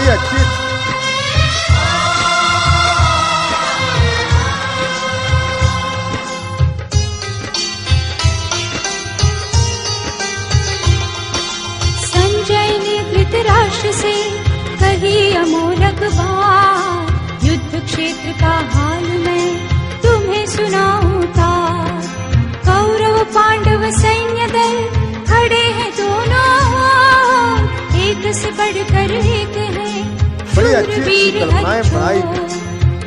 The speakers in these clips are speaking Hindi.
बड़ी अच्छी। संजय ने धृतराष्ट्र से कही अमोलक बात, युद्ध क्षेत्र का हाल मैं तुम्हें सुनाऊंगा। कौरव पांडव सैन्य दल खड़े हैं दोनों, एक से बढ़कर एक है शूरवीर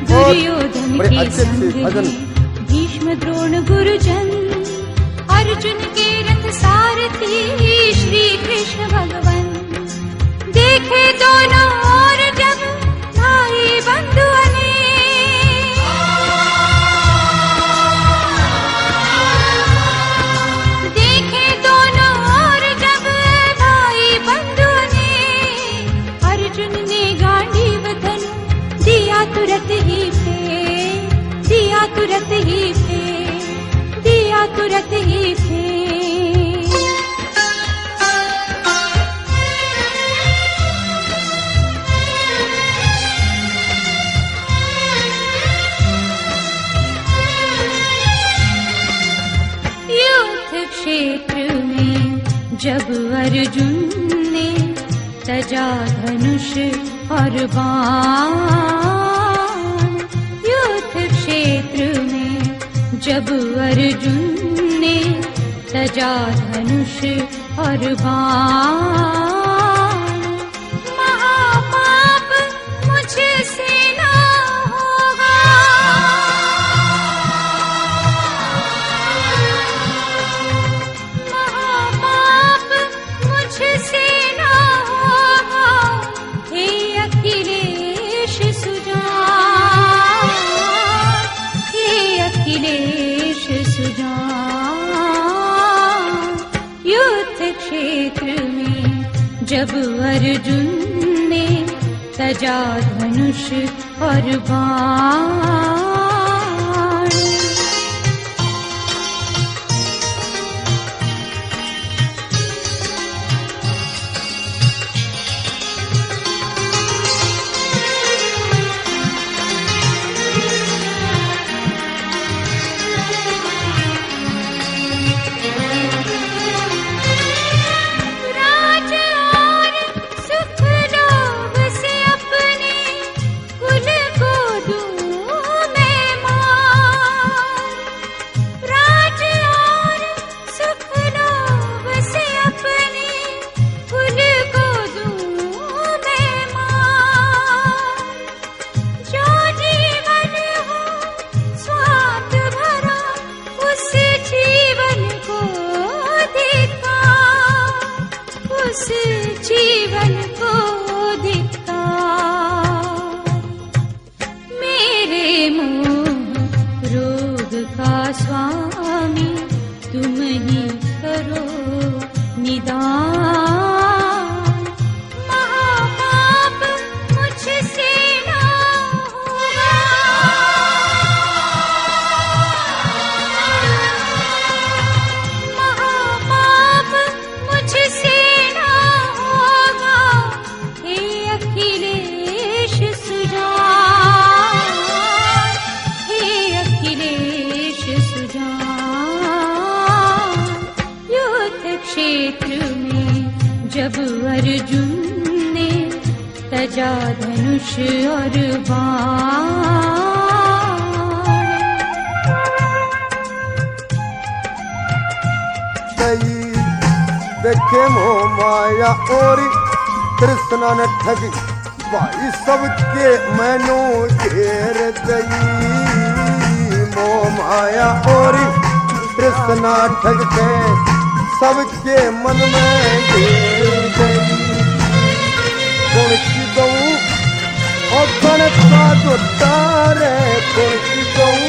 दुर्योधन के संग भीष्म द्रोण गुरुजन, अर्जुन के रथ सारथी श्री कृष्ण भगवान। देखे दोनों और जब भाई बंधु देखे दोनों और जब भाई बंधु ने, अर्जुन ने गांडीव धनु दिया तुरंत ही फेर, दिया तुरंत ही फेर, दिया तुरंत ही फेर। क्षेत्र में जब अर्जुन ने तजा धनुष और बाण, युद्ध क्षेत्र में जब अर्जुन ने तजा धनुष और बाण, महापाप मुझसे ना होगा, मुझसे ना होगा। हे अखिलेश सुजान, हे अखिलेश सुजान। युद्ध क्षेत्र में जब अर्जुन ने तजा धनुष और बाण, जीवन को दिखता। मेरे मोह रोग का स्वामी तुम ही करो निदान। महापाप मुझसे ना होगा, महापाप मुझसे क्षेत्र में जब अर्जुन ने तजा धनुष और बाण। देखे मोह माया और तृष्णा न ठगी, भाई सबके मैनों घेर गई। मोह माया और तृष्णा ठग के सबके मन में घेर गई। गुण की गऊ और गण का जो तारे, गुण की गऊ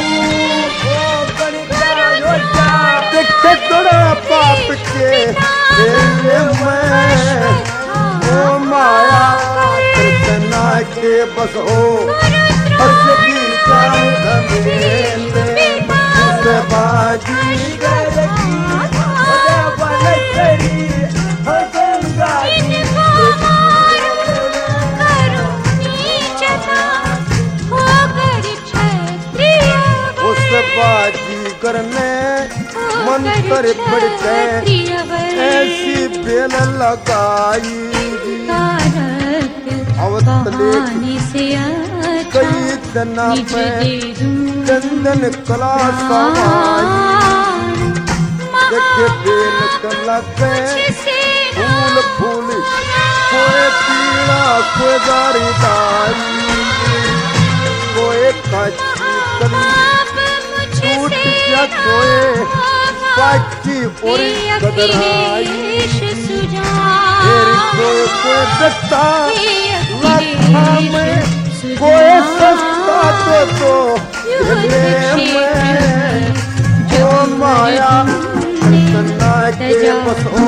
और गण का जो तारे। देखे तोड़ा पाप के मैं ओ माया कृष्णा के बस हो, असली बाजी करी उतर पड़ते ऐसी बेल लगाई कहानी से कई तना पे चंदन कला समाई देखे बेल कला पे फूल फूल कोई पीला कोई दारीदारी कोई काची कली टूट गया कोई काची और कदराई तेरी कोई दत्ता लाखा में कोई सस्ता तो दिले में जो माया सन्ना के बसो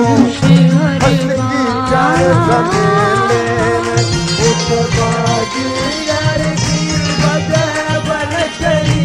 हंस की जाए जमेले वो बाजी यार की वजह बन गई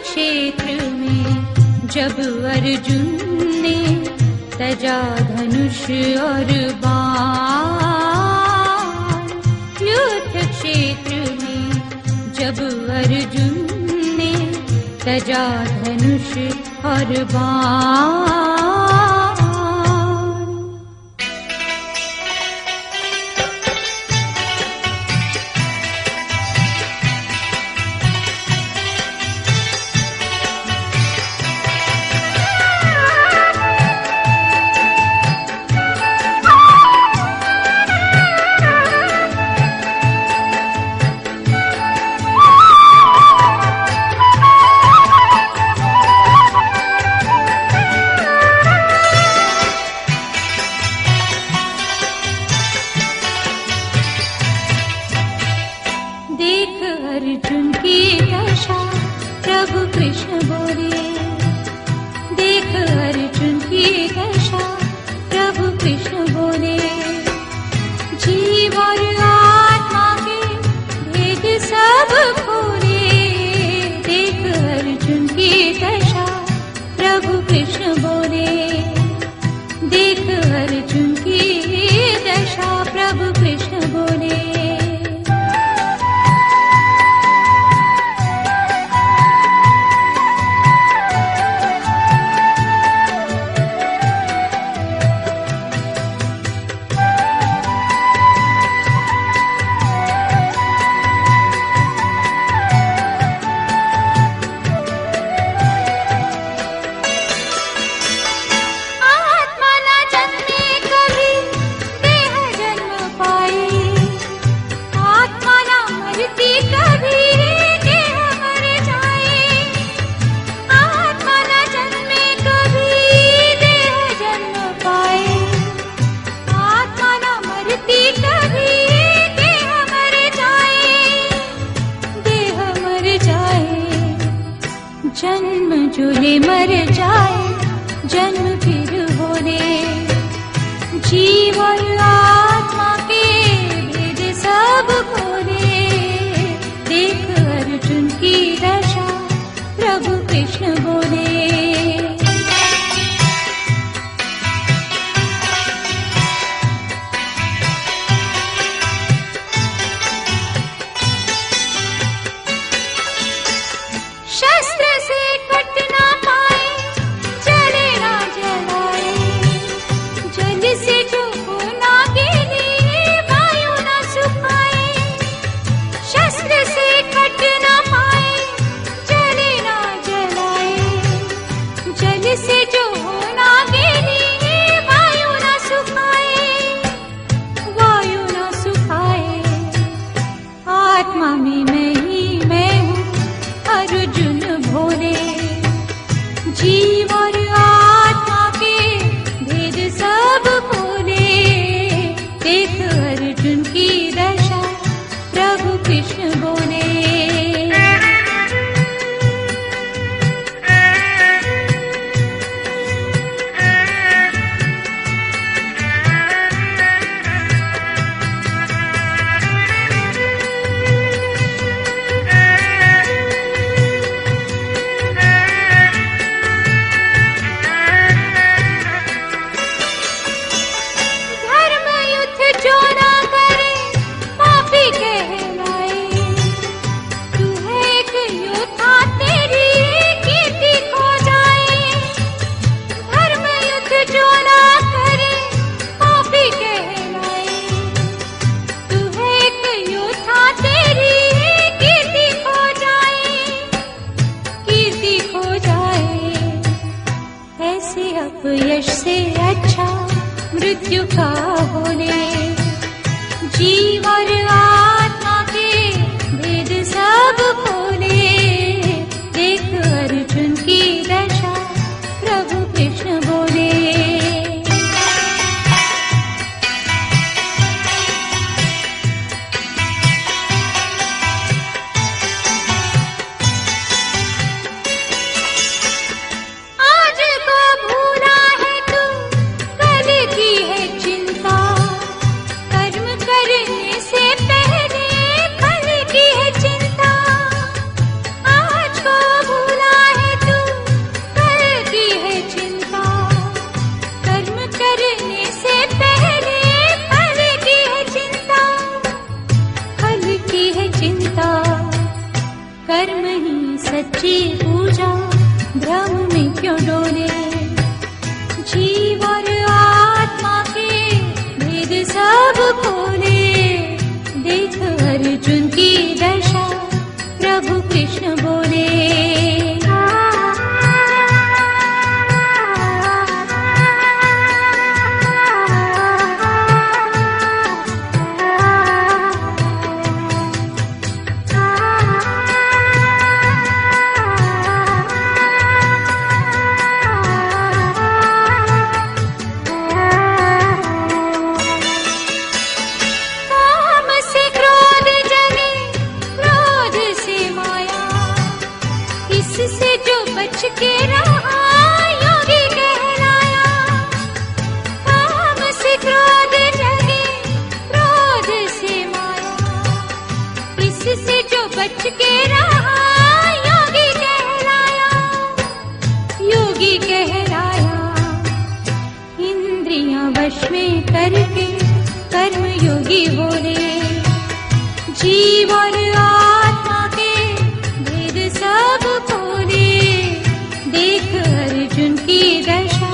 क्षेत्र में जब अर्जुन ने तजा धनुष और बाण, युद्ध क्षेत्र में जब अर्जुन ने तजा धनुष और बाण। अर्जुन की दशा प्रभु कृष्ण बोले, देख अर्जुन की दशा प्रभु कृष्ण बोले, जीव और आत्मा के भेद सब खोले। देख अर्जुन की दशा प्रभु कृष्ण बोले, देख अर्जुन की दशा प्रभु कृष्ण बोले। जन्म जुले मर जाए जन्म फिर होने, जीव और आत्मा के भेद सब खोले। देख अर्जुन की दशा प्रभु कृष्ण बोले। चुका बोले, जीव और आत्मा के भेद सब खोले। देख अर्जुन की दशा प्रभु कृष्ण बोले। कर्म ही सच्ची पूजा, भ्रम में क्यों डोले। जीव और आत्मा के भेद सब खोले। देख अर्जुन की दशा प्रभु कृष्ण बोले। के रहा योगी कहलाया। काम से क्रोध जगे, क्रोध से माया। इससे जो बच के रहा योगी कहलाया। योगी कहलाया। इंद्रियां वश में करके कर्म योगी बोले। जीव और आत्मा के भेद सब खोले। देख अर्जुन की दशा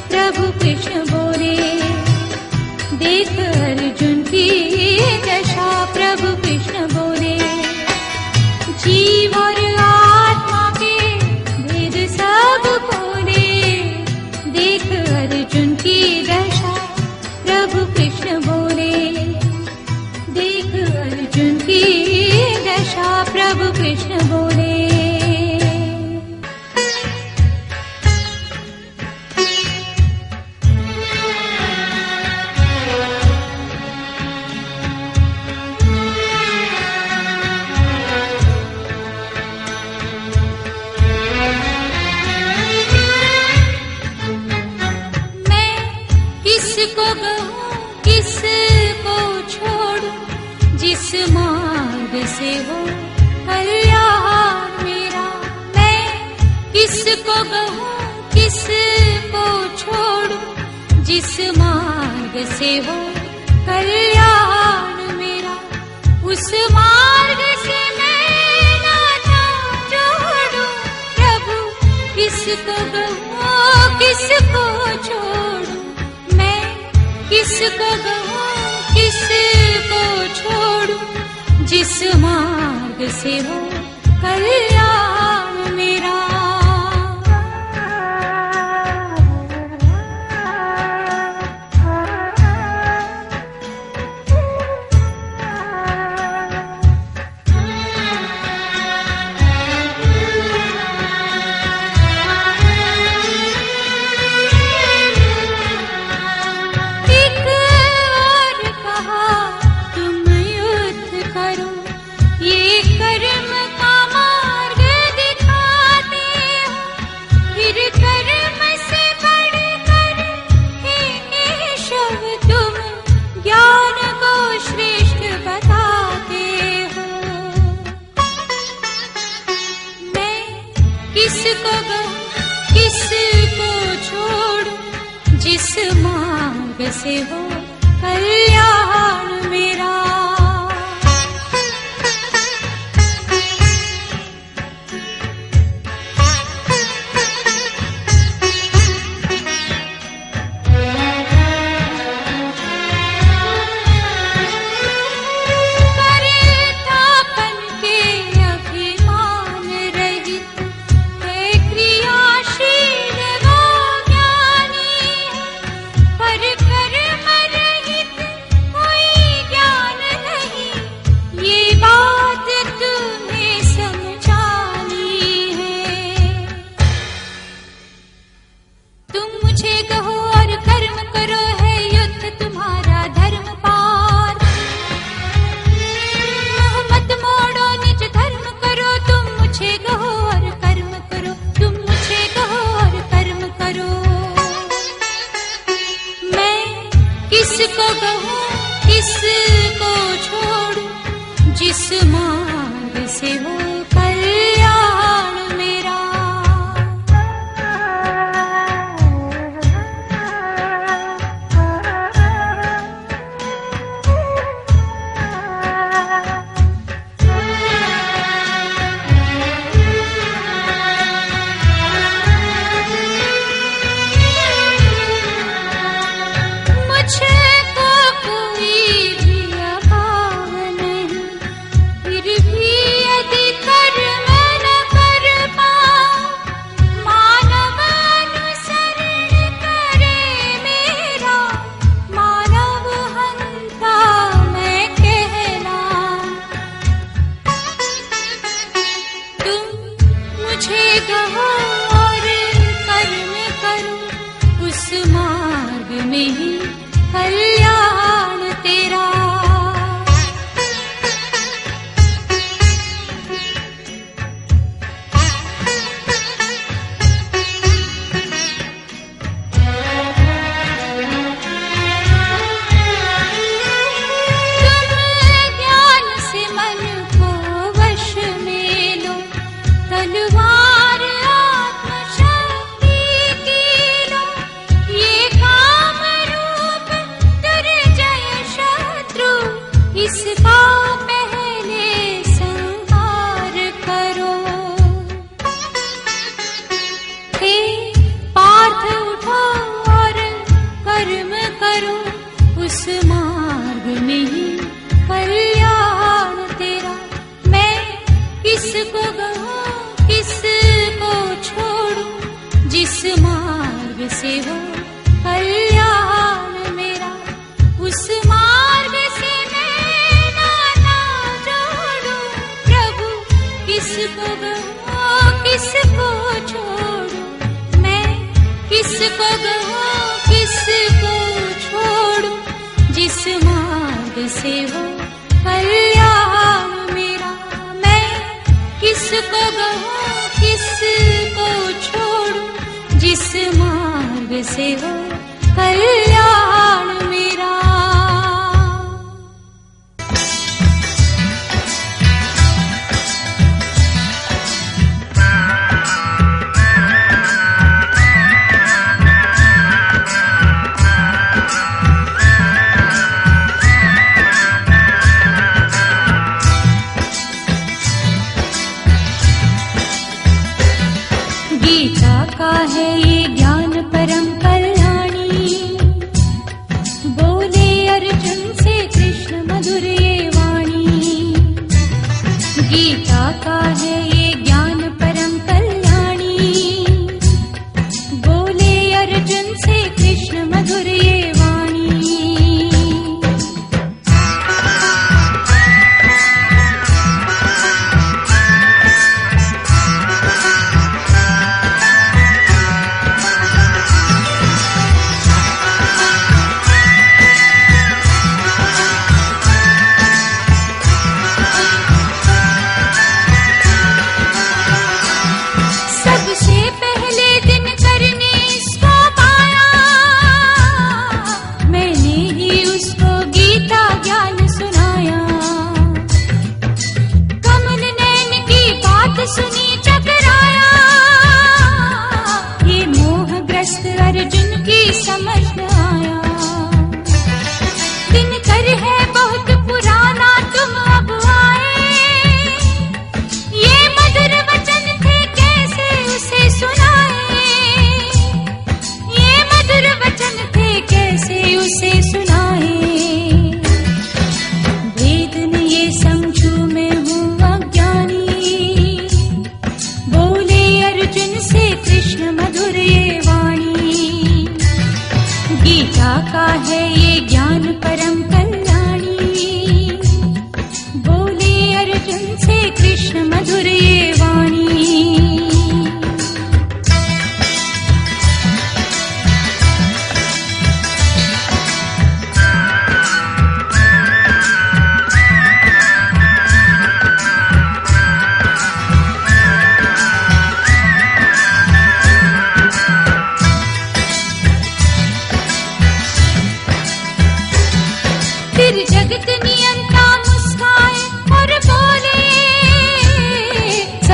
प्रभु कृष्ण बोले। देख अर्जुन की दशा प्रभु कृष्ण बोले। जीव और आत्मा के भेद सब खोले। देख अर्जुन की दशा प्रभु कृष्ण बोले। देख अर्जुन की दशा प्रभु कृष्ण बोले। किसको कहूँ किसको छोड़ूं, जिस मार्ग से हो कल्याण मेरा। मैं किसको कहूँ किसको छोड़ूं, जिस मार्ग से हो कल्याण मेरा। उस मार्ग से मैं नाता जोड़ूं प्रभु। किसको कहूँ किसको छोड़ूं, किसको कहूँ किसको छोड़ूं, जिस मार्ग से हो कल्याण मेरा। किसको किसको छोड़ूं, जिस मार्ग से हो कल्याण मेरा। कर्म जिस मार्ग से हो कल्याण मेरा। इसका पहले संहार करो। हे पार्थ उठो और कर्म करो, उस मार्ग में ही कल्याण तेरा। मैं किसको कहूँ किसको छोड़ूं, जिस मार्ग से हो कल्याण मेरा। उस मार्ग से किसको कहूँ किसको छोड़ूं, मैं किसको कहूँ किसको छोड़ूं, जिस मार्ग से हो कल्याण मेरा। मैं किसको कहूँ किसको छोड़ूं, जिस मार्ग से हो कल्याण मेरा। गीता का है ये ज्ञान परम कल्याणी,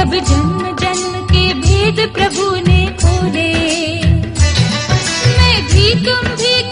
सब जन्म जन्म के भेद प्रभु ने खोले। मैं भी तुम भी